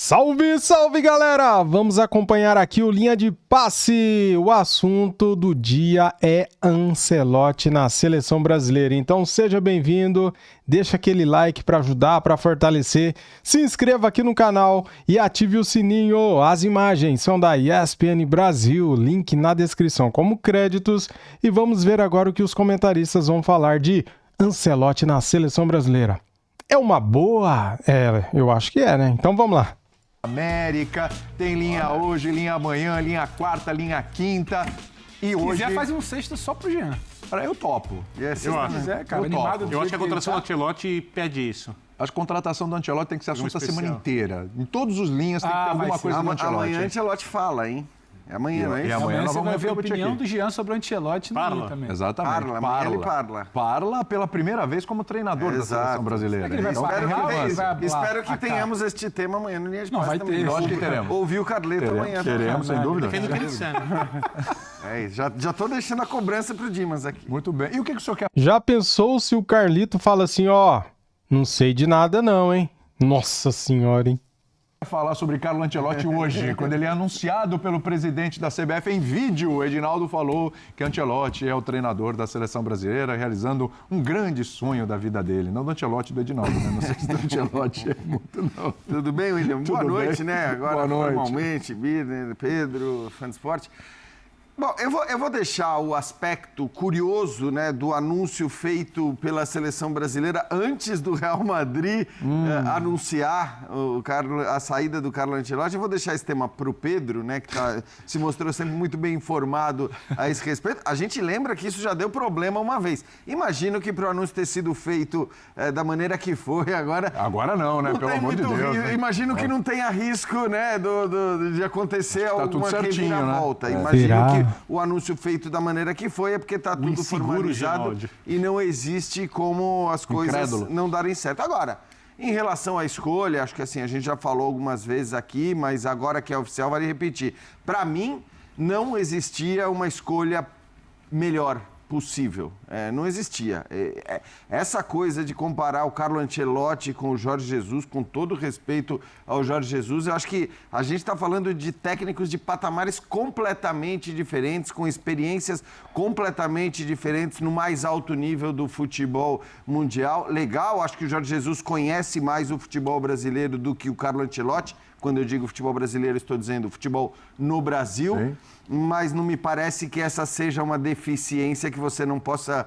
Salve, salve, galera! Vamos acompanhar aqui o Linha de Passe. O assunto do dia é Ancelotti na seleção brasileira. Então seja bem-vindo, deixa aquele like para ajudar, para fortalecer, se inscreva aqui no canal e ative o sininho. As imagens são da ESPN Brasil, link na descrição como créditos. E vamos ver agora o que os comentaristas vão falar de Ancelotti na seleção brasileira. É uma boa? Eu acho que é, né? Então vamos lá. América, tem linha hoje, linha amanhã, linha quarta, linha quinta. E hoje... Se quiser, faz um sexto só pro Jean. Eu topo. Se quiser, cara, animado. Eu acho que a contratação do Ancelotti pede isso. A contratação do Ancelotti tem que ser assunto a semana inteira. Em todos os linhas tem que ter alguma coisa do Ancelotti. Amanhã o Ancelotti fala, hein? É amanhã, não é isso? E amanhã nós você vamos vai ver a repercutir opinião aqui. do Jean sobre o Ancelotti no Rio também. Exatamente. Amanhã ele parla. Parla pela primeira vez como treinador da seleção brasileira. Será que ele vai Então, tem relevância. Espero que tenhamos este tema amanhã no Linha de Passe. Não, vai também. ter. Eu acho que teremos. Ouvir o Carleto amanhã. Teremos, sem dúvida. Defendo o Cristiano. Já tô deixando a cobrança pro Dimas aqui. Muito bem. E o que o senhor quer? Já pensou se o Carlito fala assim, ó, não sei de nada não, hein? Nossa senhora, hein? Falar sobre Carlo Ancelotti hoje, quando ele é anunciado pelo presidente da CBF em vídeo. O Edinaldo falou que Ancelotti é o treinador da seleção brasileira, realizando um grande sonho da vida dele. Não do Ancelotti, do Edinaldo, né? Não sei se do Ancelotti é muito, não. Tudo bem, William? Boa noite, né? Agora, Boa noite. formalmente, Birner, Pedro, fã de esporte. Bom, eu vou deixar o aspecto curioso, né, do anúncio feito pela seleção brasileira antes do Real Madrid anunciar a saída do Carlo Ancelotti. Eu vou deixar esse tema para o Pedro, né, que se mostrou sempre muito bem informado a esse respeito. A gente lembra que isso já deu problema uma vez. Imagino que para o anúncio ter sido feito da maneira que foi, agora... Agora não, né? Pelo amor de Deus. Né? Imagino que não tenha risco, né, de acontecer alguma reviravolta. Né? Imagino que o anúncio feito da maneira que foi é porque está tudo formalizado e não existe como as coisas não darem certo. Agora, em relação à escolha, acho que assim, a gente já falou algumas vezes aqui, mas agora que é oficial, vale repetir. Para mim, não existia uma escolha melhor possível. Não existia. Essa coisa de comparar o Carlo Ancelotti com o Jorge Jesus, com todo respeito ao Jorge Jesus, eu acho que a gente está falando de técnicos de patamares completamente diferentes, com experiências completamente diferentes no mais alto nível do futebol mundial. Legal, acho que o Jorge Jesus conhece mais o futebol brasileiro do que o Carlo Ancelotti. Quando eu digo futebol brasileiro, estou dizendo futebol no Brasil. Sim. Mas não me parece que essa seja uma deficiência que você não possa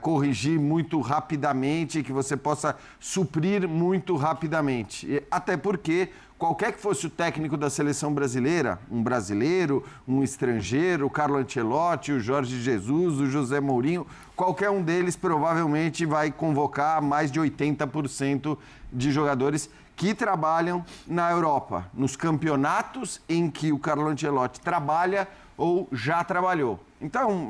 corrigir muito rapidamente, que você possa suprir muito rapidamente. Até porque, qualquer que fosse o técnico da seleção brasileira, um brasileiro, um estrangeiro, o Carlo Ancelotti, o Jorge Jesus, o José Mourinho, qualquer um deles provavelmente vai convocar mais de 80% de jogadores que trabalham na Europa, nos campeonatos em que o Carlo Ancelotti trabalha ou já trabalhou. Então,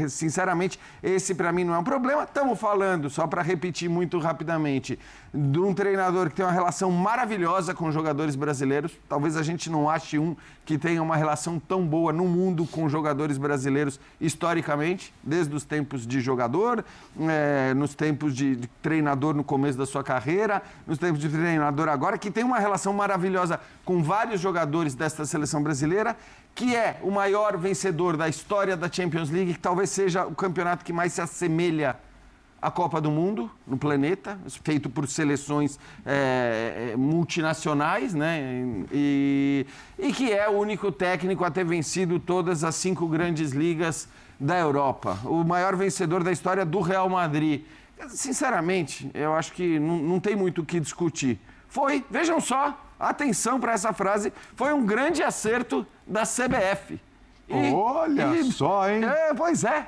sinceramente, esse para mim não é um problema. Estamos falando, só para repetir muito rapidamente, de um treinador que tem uma relação maravilhosa com jogadores brasileiros. Talvez a gente não ache um que tenha uma relação tão boa no mundo com jogadores brasileiros historicamente, desde os tempos de jogador, nos tempos de treinador no começo da sua carreira, nos tempos de treinador agora, que tem uma relação maravilhosa com vários jogadores desta seleção brasileira, que é o maior vencedor da história da Champions League, que talvez seja o campeonato que mais se assemelha à Copa do Mundo no planeta, feito por seleções multinacionais, né? E que é o único técnico a ter vencido todas as 5 grandes ligas da Europa. O maior vencedor da história do Real Madrid. Sinceramente, eu acho que não tem muito o que discutir. Vejam só, atenção para essa frase, foi um grande acerto da CBF. Olha só, hein? Pois é.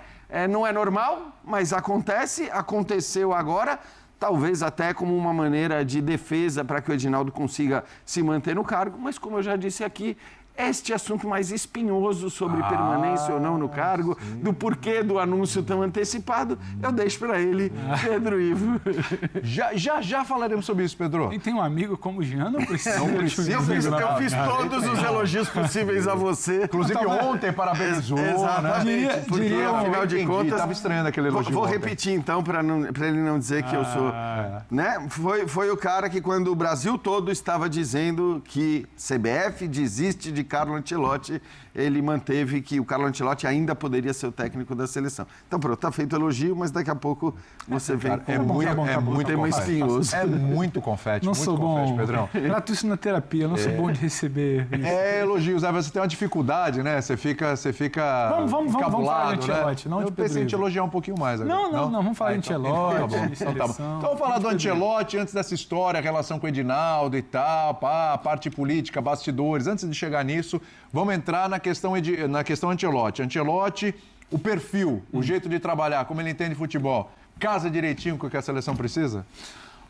Não é normal, mas aconteceu agora, talvez até como uma maneira de defesa para que o Edinaldo consiga se manter no cargo, mas como eu já disse aqui, este assunto mais espinhoso sobre permanência ou não no cargo, do porquê do anúncio tão antecipado, eu deixo para ele, Pedro Ivo. Já falaremos sobre isso, Pedro. Quem tem um amigo como o Jean não precisa. Eu fiz todos os elogios possíveis a você. Inclusive ontem parabenizou, exatamente, né? Porque afinal de contas... Estava estranhando aquele elogio. Vou ontem. repetir então, para ele não dizer que eu sou... Né? Foi o cara que quando o Brasil todo estava dizendo que CBF desiste de Carlo Ancelotti, ele manteve que o Carlo Ancelotti ainda poderia ser o técnico da seleção. Então pronto, tá feito o elogio, mas daqui a pouco você vem com muito tema espinhoso. É muito confete, Não muito sou confete, bom. Pedrão. Trato isso na terapia, não sou bom de receber isso. Elogios, aí você tem uma dificuldade, né? Você fica Vamos falar de Ancelotti, não de Eu pensei em Pedro te elogiar um pouquinho mais agora. Não, vamos falar de Ancelotti, de Então tá bom. seleção. Então vamos falar do Ancelotti, antes dessa história, a relação com o Edinaldo e tal, a parte política, bastidores. Antes de chegar nisso, vamos entrar na questão Ancelotti. Ancelotti, o perfil, o jeito de trabalhar, como ele entende futebol, casa direitinho com o que a seleção precisa?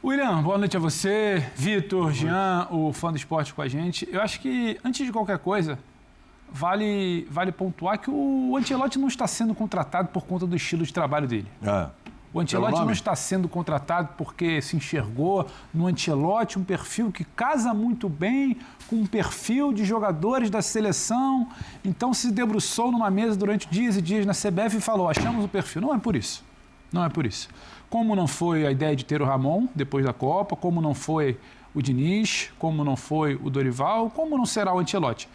William, boa noite a você, Vitor, Jean, o fã do esporte com a gente. Eu acho que, antes de qualquer coisa, vale pontuar que o Ancelotti não está sendo contratado por conta do estilo de trabalho dele. O Ancelotti não está sendo contratado porque se enxergou no Ancelotti um perfil que casa muito bem com um perfil de jogadores da seleção. Então se debruçou numa mesa durante dias e dias na CBF e falou, achamos o perfil. Não é por isso. Não é por isso. Como não foi a ideia de ter o Ramon depois da Copa, como não foi o Diniz, como não foi o Dorival, como não será o Ancelotti.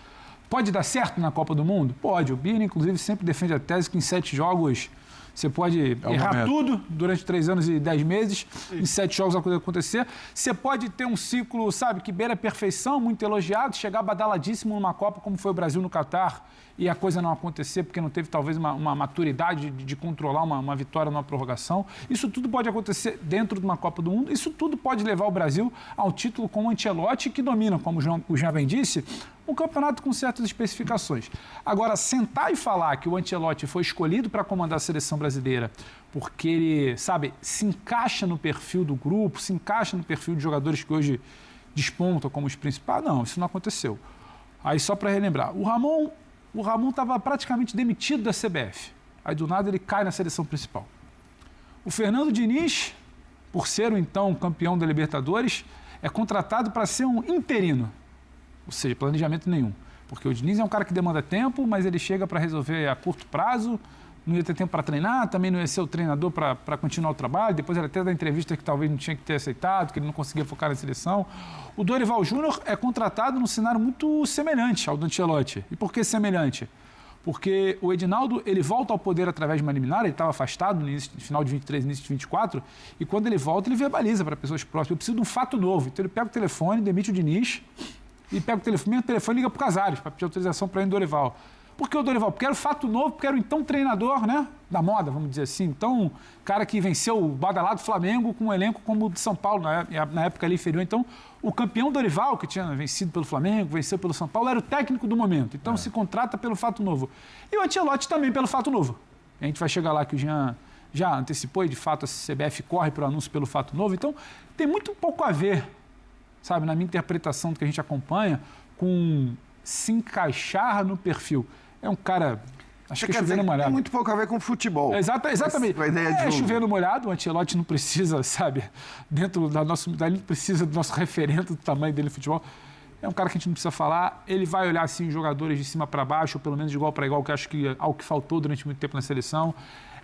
Pode dar certo na Copa do Mundo? Pode. O Bini, inclusive, sempre defende a tese que em 7 jogos... Você pode errar tudo durante 3 anos e 10 meses, em 7 jogos vai acontecer. Você pode ter um ciclo, sabe, que beira a perfeição, muito elogiado, chegar badaladíssimo numa Copa, como foi o Brasil no Catar, e a coisa não acontecer porque não teve talvez uma maturidade de controlar uma vitória numa prorrogação. Isso tudo pode acontecer dentro de uma Copa do Mundo. Isso tudo pode levar o Brasil ao título com o Ancelotti, que domina, como o Jean bem disse, um campeonato com certas especificações. Agora, sentar e falar que o Ancelotti foi escolhido para comandar a seleção brasileira porque ele, sabe, se encaixa no perfil do grupo, se encaixa no perfil de jogadores que hoje despontam como os principais, não, isso não aconteceu. Aí, só para relembrar, o Ramon estava praticamente demitido da CBF. Aí, do nada, ele cai na seleção principal. O Fernando Diniz, por ser o então campeão da Libertadores, é contratado para ser um interino. Ou seja, planejamento nenhum. Porque o Diniz é um cara que demanda tempo, mas ele chega para resolver a curto prazo, não ia ter tempo para treinar, também não ia ser o treinador para continuar o trabalho. Depois ele até dá entrevista que talvez não tinha que ter aceitado, que ele não conseguia focar na seleção. O Dorival Júnior é contratado num cenário muito semelhante ao do Ancelotti. E por que semelhante? Porque o Edinaldo, ele volta ao poder através de uma liminar, ele estava afastado no final de 23, início de 24, e quando ele volta, ele verbaliza para pessoas próximas, eu preciso de um fato novo. Então ele pega o telefone, demite o Diniz, e pega o telefone e liga para o Casares para pedir autorização para ir no Dorival. Por que o Dorival? Porque era o fato novo, porque era o então treinador, né, da moda, vamos dizer assim. Então, cara que venceu o badalado Flamengo com um elenco como o de São Paulo, na época ali inferior. Então, o campeão Dorival, que tinha vencido pelo Flamengo, venceu pelo São Paulo, era o técnico do momento. Então, se contrata pelo fato novo. E o Ancelotti também pelo fato novo. A gente vai chegar lá que o Jean já antecipou e, de fato, a CBF corre para o anúncio pelo fato novo. Então, tem muito pouco a ver, sabe, na minha interpretação do que a gente acompanha, com se encaixar no perfil. É um cara, acho que é chovendo molhado. Tem muito pouco a ver com futebol. Exatamente. Com a ideia de chovendo molhado, o Ancelotti não precisa, sabe, dentro da nossa unidade, não precisa do nosso referente do tamanho dele no futebol. É um cara que a gente não precisa falar. Ele vai olhar, assim, os jogadores de cima para baixo, ou pelo menos de igual para igual, que acho que é algo que faltou durante muito tempo na seleção.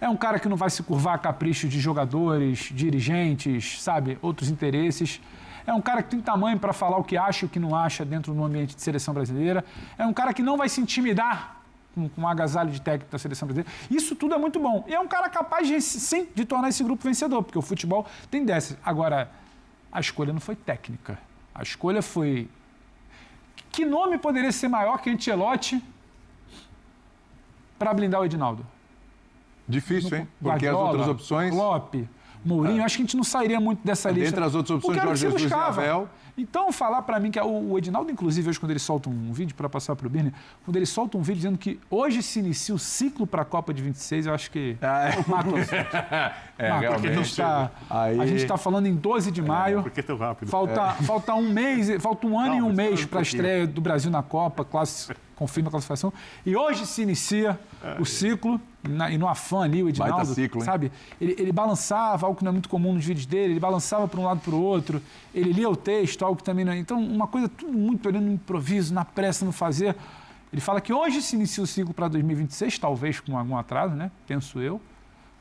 É um cara que não vai se curvar a caprichos de jogadores, dirigentes, sabe, outros interesses. É um cara que tem tamanho para falar o que acha e o que não acha dentro do ambiente de seleção brasileira. É um cara que não vai se intimidar com um agasalho de técnico da seleção brasileira. Isso tudo é muito bom. E é um cara capaz, sim, de tornar esse grupo vencedor, porque o futebol tem dessas. Agora, a escolha não foi técnica. A escolha foi... Que nome poderia ser maior que Ancelotti para blindar o Edinaldo? Difícil, hein? Porque as outras opções... Klopp, Mourinho, acho que a gente não sairia muito dessa lista. Dentre as outras opções, Jorge Jesus e Abel. Então, falar para mim que o Edinaldo, inclusive, hoje, quando ele solta um vídeo, para passar para o Birner, quando ele solta um vídeo dizendo que hoje se inicia o ciclo para a Copa de 26, eu acho que mata o assunto. Realmente. A gente está falando em 12 de maio. Por que tão rápido? Falta um mês, falta um ano e um mês para a estreia do Brasil na Copa, confirma a classificação. E hoje se inicia o ciclo, e no afã ali, o Edinaldo, ciclo, sabe? Ele balançava, algo que não é muito comum nos vídeos dele, ele balançava para um lado para o outro, ele lia o texto, algo que também não é. Então, uma coisa tudo muito olhando no improviso, na pressa, no fazer. Ele fala que hoje se inicia o ciclo para 2026, talvez com algum atraso, né? Penso eu.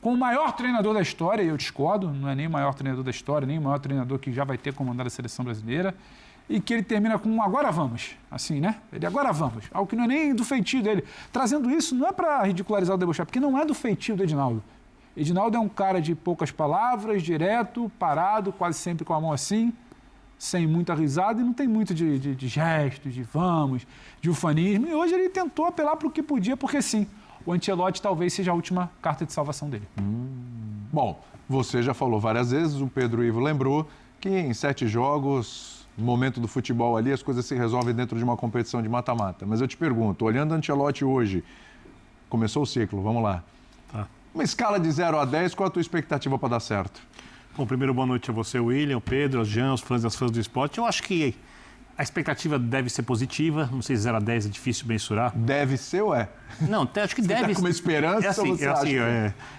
Com o maior treinador da história, e eu discordo, não é nem o maior treinador da história, nem o maior treinador que já vai ter comandado a seleção brasileira. E que ele termina com agora vamos, assim, né? Ele agora vamos, algo que não é nem do feitio dele. Trazendo isso não é para ridicularizar o debochar, porque não é do feitio do Edinaldo. Edinaldo é um cara de poucas palavras, direto, parado, quase sempre com a mão assim, sem muita risada e não tem muito de gestos, de vamos, de ufanismo. E hoje ele tentou apelar para o que podia, porque sim, o Ancelotti talvez seja a última carta de salvação dele. Bom, você já falou várias vezes, o Pedro Ivo lembrou que em 7 jogos... No momento do futebol ali, as coisas se resolvem dentro de uma competição de mata-mata. Mas eu te pergunto, olhando o Ancelotti hoje, começou o ciclo, vamos lá. Tá. Uma escala de 0 a 10, qual a tua expectativa para dar certo? Bom, primeiro, boa noite a você, William, o Pedro, os Jean, os fãs e as fãs do esporte. Eu acho que a expectativa deve ser positiva. Não sei se 0 a 10 é difícil mensurar. Deve ser ou é? Não, acho que você deve. Você tá com uma esperança ou você acha que...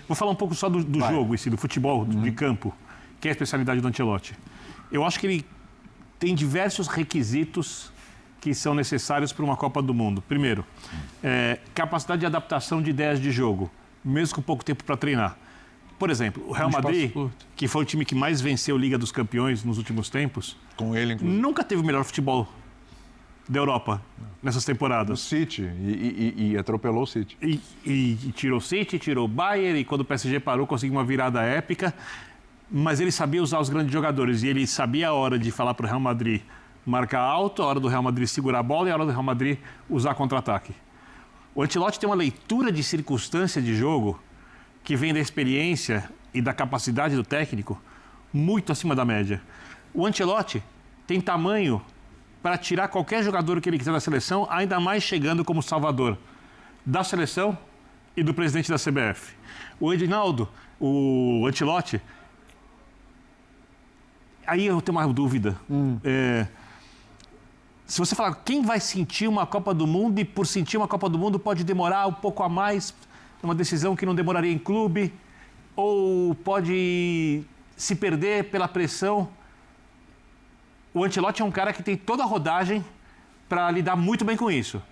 Vou falar um pouco só do jogo, do futebol, de campo, que é a especialidade do Ancelotti. Eu acho que ele tem diversos requisitos que são necessários para uma Copa do Mundo. Primeiro, capacidade de adaptação de ideias de jogo, mesmo com pouco tempo para treinar. Por exemplo, o Real Madrid, que foi o time que mais venceu a Liga dos Campeões nos últimos tempos, com ele, inclusive, nunca teve o melhor futebol da Europa nessas temporadas. O City, e atropelou o City. E tirou o City, tirou o Bayern, e quando o PSG parou, conseguiu uma virada épica. Mas ele sabia usar os grandes jogadores e ele sabia a hora de falar para o Real Madrid marcar alto, a hora do Real Madrid segurar a bola e a hora do Real Madrid usar contra-ataque. O Ancelotti tem uma leitura de circunstância de jogo que vem da experiência e da capacidade do técnico muito acima da média. O Ancelotti tem tamanho para tirar qualquer jogador que ele quiser da seleção, ainda mais chegando como salvador da seleção e do presidente da CBF. O Edinaldo, o Ancelotti... Aí eu tenho uma dúvida. Se você falar quem vai sentir uma Copa do Mundo e por sentir uma Copa do Mundo pode demorar um pouco a mais, uma decisão que não demoraria em clube, ou pode se perder pela pressão. O Ancelotti é um cara que tem toda a rodagem para lidar muito bem com isso,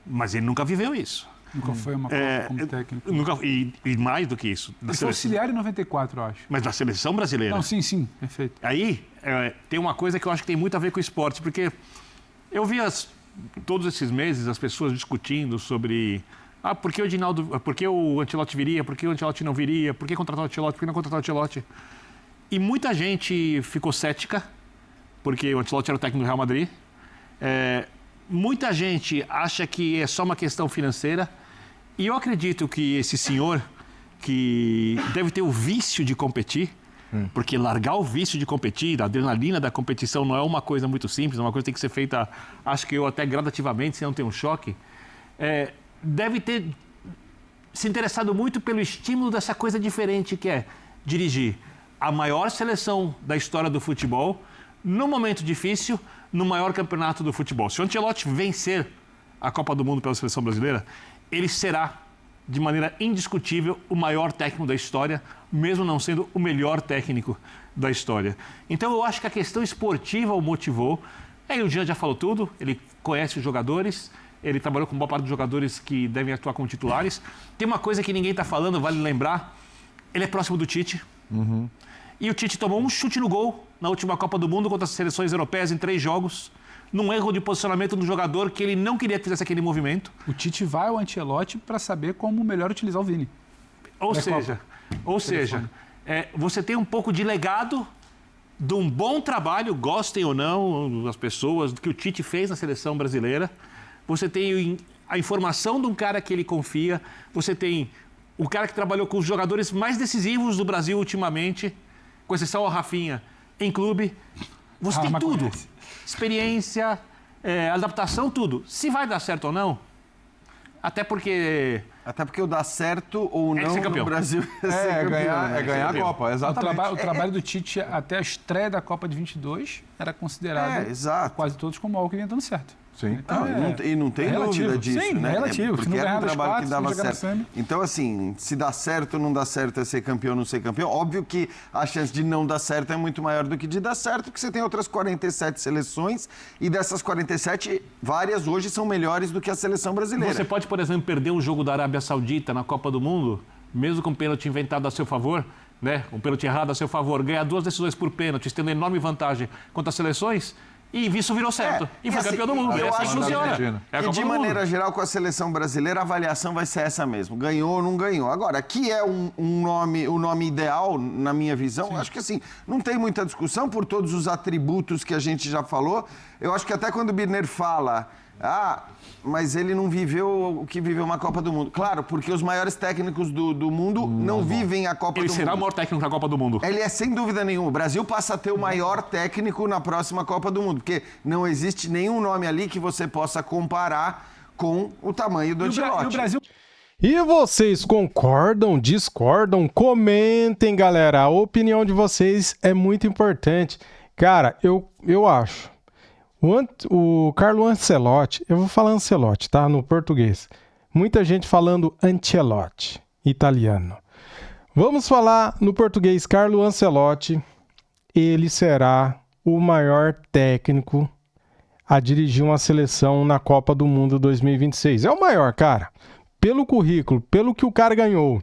mas ele nunca viveu isso. Nunca foi uma Copa como técnico. E mais do que isso. Ele foi auxiliar em 94, eu acho. Mas da seleção brasileira. Não, sim, perfeito. Aí tem uma coisa que eu acho que tem muito a ver com o esporte, porque eu vi todos esses meses as pessoas discutindo sobre por que o Ancelotti viria, por que o Ancelotti não viria, por que contratar o Ancelotti, por que não contratar o Ancelotti. E muita gente ficou cética, porque o Ancelotti era o técnico do Real Madrid. Muita gente acha que é só uma questão financeira. E eu acredito que esse senhor, que deve ter o vício de competir, porque largar o vício de competir, a adrenalina da competição não é uma coisa muito simples, é uma coisa que tem que ser feita, acho que até gradativamente, sem não ter um choque, deve ter se interessado muito pelo estímulo dessa coisa diferente que é dirigir a maior seleção da história do futebol, num momento difícil, no maior campeonato do futebol. Se o Ancelotti vencer a Copa do Mundo pela seleção brasileira, ele será, de maneira indiscutível, o maior técnico da história, mesmo não sendo o melhor técnico da história. Então, eu acho que a questão esportiva o motivou. Aí o Jean já falou tudo, ele conhece os jogadores, ele trabalhou com boa parte dos jogadores que devem atuar como titulares. Tem uma coisa que ninguém está falando, vale lembrar, ele é próximo do Tite. E o Tite tomou um chute no gol na última Copa do Mundo contra as seleções europeias em 3 jogos, num erro de posicionamento do jogador que ele não queria que fizesse aquele movimento. O Tite vai ao Ancelotti para saber como melhor utilizar o Vini. Ou seja, você tem um pouco de legado de um bom trabalho, gostem ou não as pessoas, do que o Tite fez na seleção brasileira. Você tem a informação de um cara que ele confia, você tem o cara que trabalhou com os jogadores mais decisivos do Brasil ultimamente com exceção ao Rafinha, em clube, você tem tudo. Conhece. Experiência, adaptação, tudo. Se vai dar certo ou não, até porque o dar certo ou não no Brasil ganhar a Copa, exatamente. O trabalho do Tite até a estreia da Copa de 22 era considerado quase todos como algo que vinha dando certo. Sim. Não tem dúvida disso, sim, né? relativo. Porque era um trabalho que dava certo. Então, assim, se dá certo ou não dá certo é ser campeão ou não ser campeão, óbvio que a chance de não dar certo é muito maior do que de dar certo, porque você tem outras 47 seleções e dessas 47, várias hoje são melhores do que a seleção brasileira. Você pode, por exemplo, perder um jogo da Arábia Saudita na Copa do Mundo, mesmo com um pênalti inventado a seu favor, né? Um pênalti errado a seu favor, ganhar 2 decisões por pênalti, tendo enorme vantagem contra as seleções. E isso virou certo. E foi campeão do mundo. Eu acho que funciona. E de maneira geral, com a seleção brasileira, a avaliação vai ser essa mesmo. Ganhou ou não ganhou. Agora, que é o nome ideal, na minha visão, acho que assim, não tem muita discussão por todos os atributos que a gente já falou. Eu acho que até quando o Birner fala... mas ele não viveu o que viveu uma Copa do Mundo. Claro, porque os maiores técnicos do mundo não vivem a Copa do Mundo. Ele será o maior técnico da Copa do Mundo. Ele é sem dúvida nenhuma. O Brasil passa a ter o maior técnico na próxima Copa do Mundo, porque não existe nenhum nome ali que você possa comparar com o tamanho do Ancelotti. E vocês concordam, discordam? Comentem, galera. A opinião de vocês é muito importante. Cara, eu acho. O Carlo Ancelotti, eu vou falar Ancelotti, tá? No português. Muita gente falando Ancelotti, italiano. Vamos falar no português, Carlo Ancelotti. Ele será o maior técnico a dirigir uma seleção na Copa do Mundo 2026. É o maior, cara. Pelo currículo, pelo que o cara ganhou.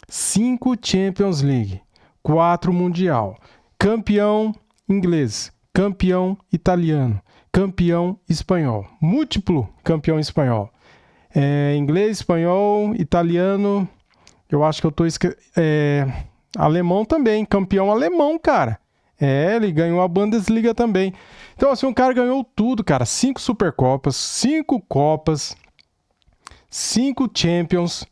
5 Champions League, 4 Mundial, campeão inglês, campeão italiano, campeão espanhol, múltiplo campeão espanhol. Inglês, espanhol, italiano, eu acho que eu tô alemão também, campeão alemão, cara. Ele ganhou a Bundesliga também. Então, assim, o cara ganhou tudo, cara. 5 Supercopas, 5 Copas, 5 Champions,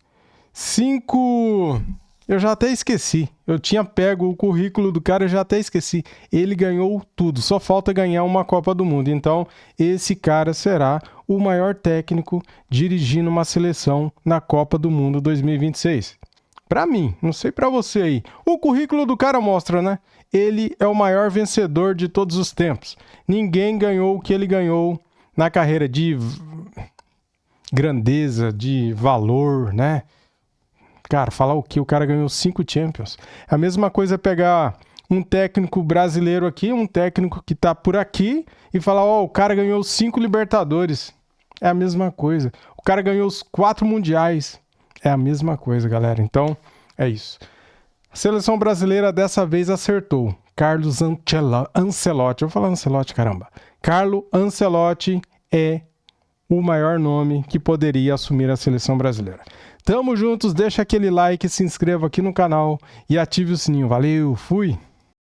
5... Eu já até esqueci. Eu tinha pego o currículo do cara, eu já até esqueci. Ele ganhou tudo, só falta ganhar uma Copa do Mundo. Então, esse cara será o maior técnico dirigindo uma seleção na Copa do Mundo 2026. Pra mim, não sei pra você aí. O currículo do cara mostra, né? Ele é o maior vencedor de todos os tempos. Ninguém ganhou o que ele ganhou na carreira de grandeza, de valor, né? Cara, falar o quê? O cara ganhou 5 Champions. A mesma coisa é pegar um técnico brasileiro aqui, um técnico que tá por aqui, e falar, o cara ganhou 5 Libertadores. É a mesma coisa. O cara ganhou os 4 Mundiais. É a mesma coisa, galera. Então, é isso. A seleção brasileira dessa vez acertou. Carlos Ancelotti. Eu vou falar Ancelotti, caramba. Carlo Ancelotti é o maior nome que poderia assumir a seleção brasileira. Tamo juntos, deixa aquele like, se inscreva aqui no canal e ative o sininho. Valeu, fui!